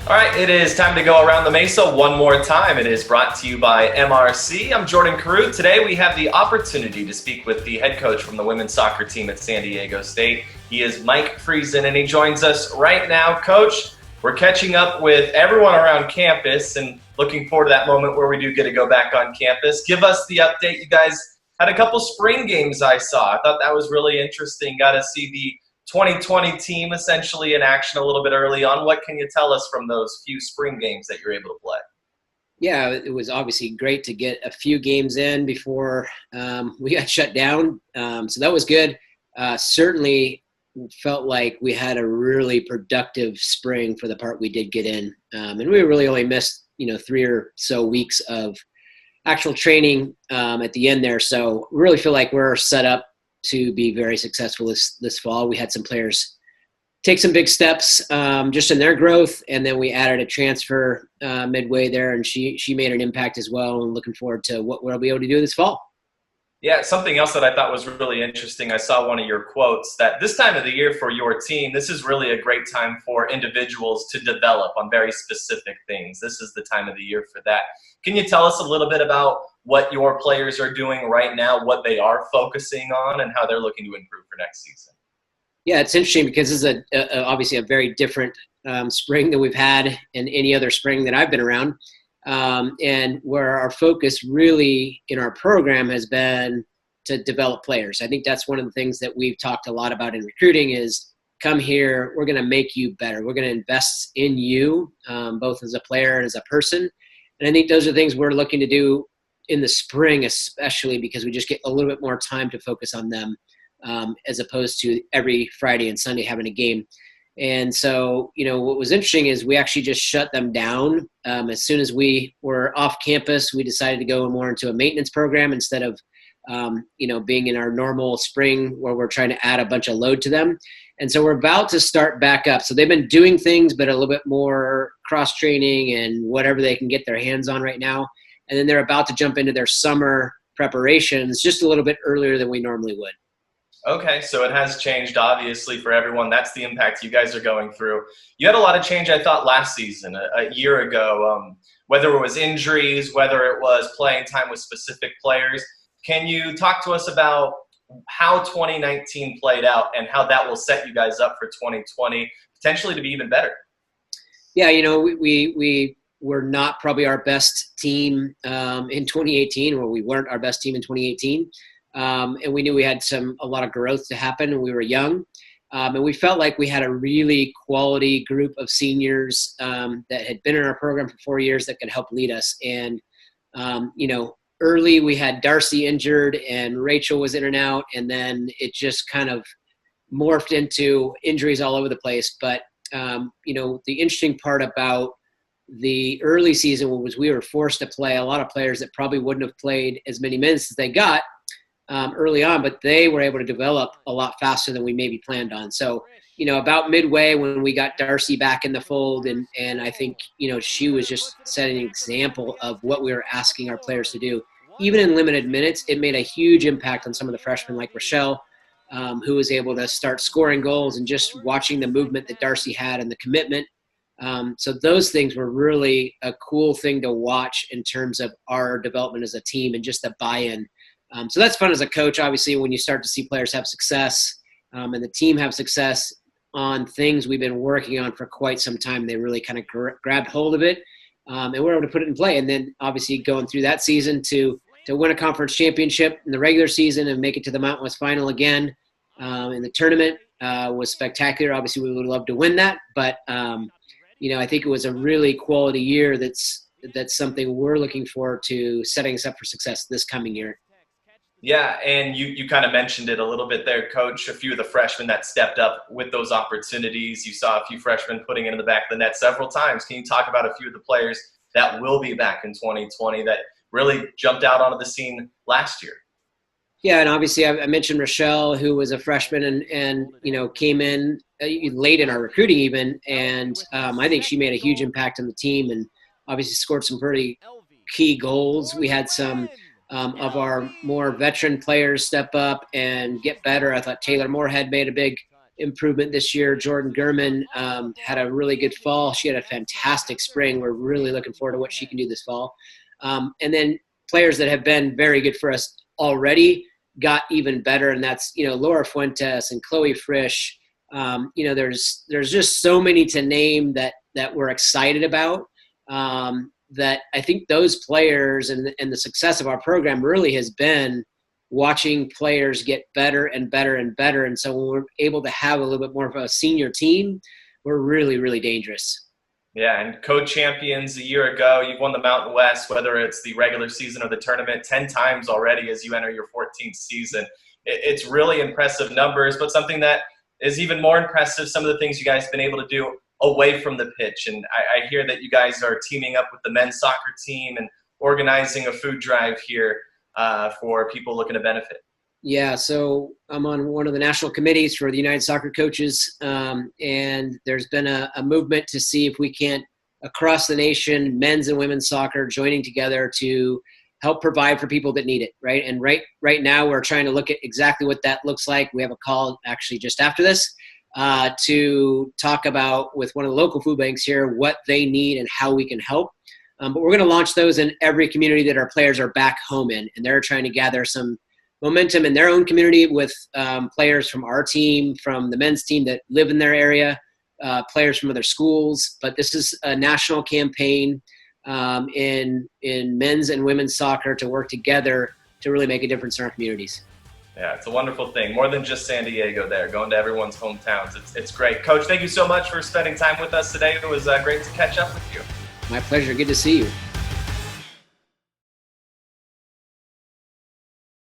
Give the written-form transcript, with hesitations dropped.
All right, it is time to go around the Mesa one more time. It is brought to you by MRC. I'm Jordan Carew. Today we have the opportunity to speak with the head coach from the women's soccer team at San Diego State. He is Mike Friesen, and he joins us right now. Coach, we're catching up with everyone around campus and looking forward to that moment where we do get to go back on campus. Give us the update. You guys had a couple spring games I saw. I thought that was really interesting. Got to see the 2020 team essentially in action a little bit early on. What can you tell us from those few spring games that you're able to play? Yeah, it was obviously great to get a few games in before we got shut down. So that was good. Certainly felt like we had a really productive spring for the part we did get in. And we really only missed, 3 or so weeks of actual training at the end there. So we really feel like we're set up to be very successful this fall. We had some players take some big steps just in their growth, and then we added a transfer midway there, and she made an impact as well. And looking forward to what we'll be able to do this fall. Yeah, something else that I thought was really interesting, I saw one of your quotes that this time of the year for your team, this is really a great time for individuals to develop on very specific things. This is the time of the year for that. Can you tell us a little bit about what your players are doing right now, what they are focusing on, and how they're looking to improve for next season? Yeah, it's interesting because this is obviously a very different spring than we've had in any other spring that I've been around. And where our focus really in our program has been to develop players. I think that's one of the things that we've talked a lot about in recruiting is come here, we're going to make you better. We're going to invest in you, both as a player and as a person. And I think those are things we're looking to do in the spring, especially because we just get a little bit more time to focus on them as opposed to every Friday and Sunday having a game. And so, what was interesting is we actually just shut them down. As soon as we were off campus, we decided to go more into a maintenance program instead of, being in our normal spring where we're trying to add a bunch of load to them. And so we're about to start back up. So they've been doing things, but a little bit more cross-training and whatever they can get their hands on right now. And then they're about to jump into their summer preparations just a little bit earlier than we normally would. Okay, so it has changed, obviously, for everyone. That's the impact you guys are going through. You had a lot of change, I thought, last season, a year ago, whether it was injuries, whether it was playing time with specific players. Can you talk to us about how 2019 played out and how that will set you guys up for 2020, potentially to be even better? Yeah, we were not probably our best team in 2018, or we weren't our best team in 2018. And we knew we had a lot of growth to happen, and we were young. And we felt like we had a really quality group of seniors that had been in our program for 4 years that could help lead us. And, early we had Darcy injured and Rachel was in and out, and then it just kind of morphed into injuries all over the place. But, the interesting part about the early season was we were forced to play a lot of players that probably wouldn't have played as many minutes as they got early on, but they were able to develop a lot faster than we maybe planned on. So, about midway when we got Darcy back in the fold, and I think, she was just setting an example of what we were asking our players to do. Even in limited minutes, it made a huge impact on some of the freshmen like Rochelle, who was able to start scoring goals, and just watching the movement that Darcy had and the commitment. So those things were really a cool thing to watch in terms of our development as a team and just the buy-in. So that's fun as a coach, obviously, when you start to see players have success and the team have success on things we've been working on for quite some time. They really kind of grabbed hold of it, and we're able to put it in play. And then obviously going through that season to win a conference championship in the regular season and make it to the Mountain West final again in the tournament was spectacular. Obviously, we would love to win that, but I think it was a really quality year. That's something we're looking forward to setting us up for success this coming year. Yeah, and you kind of mentioned it a little bit there, Coach. A few of the freshmen that stepped up with those opportunities. You saw a few freshmen putting it in the back of the net several times. Can you talk about a few of the players that will be back in 2020 that really jumped out onto the scene last year? Yeah, and obviously I mentioned Rochelle, who was a freshman and came in late in our recruiting even, and I think she made a huge impact on the team and obviously scored some pretty key goals. We had some of our more veteran players step up and get better. I thought Taylor Moorhead made a big improvement this year. Jordan Gurman had a really good fall. She had a fantastic spring. We're really looking forward to what she can do this fall. And then players that have been very good for us already got even better, and that's Laura Fuentes and Chloe Frisch. There's just so many to name that we're excited about. That I think those players and the success of our program really has been watching players get better and better and better. And so when we're able to have a little bit more of a senior team, we're really, really dangerous. Yeah, and co-champions a year ago, you've won the Mountain West, whether it's the regular season or the tournament, 10 times already as you enter your 14th season. It's really impressive numbers, but something that is even more impressive, some of the things you guys have been able to do away from the pitch. And I hear that you guys are teaming up with the men's soccer team and organizing a food drive here for people looking to benefit. Yeah, so I'm on one of the national committees for the United Soccer Coaches, and there's been a movement to see if we can't, across the nation, men's and women's soccer joining together to help provide for people that need it, right? And right now we're trying to look at exactly what that looks like. We have a call actually just after this to talk about with one of the local food banks here what they need and how we can help. But we're going to launch those in every community that our players are back home in, and they're trying to gather some momentum in their own community with players from our team, from the men's team that live in their area, players from other schools. But this is a national campaign in men's and women's soccer to work together to really make a difference in our communities. Yeah, it's a wonderful thing. More than just San Diego there, going to everyone's hometowns. It's great. Coach, thank you so much for spending time with us today. It was great to catch up with you. My pleasure. Good to see you.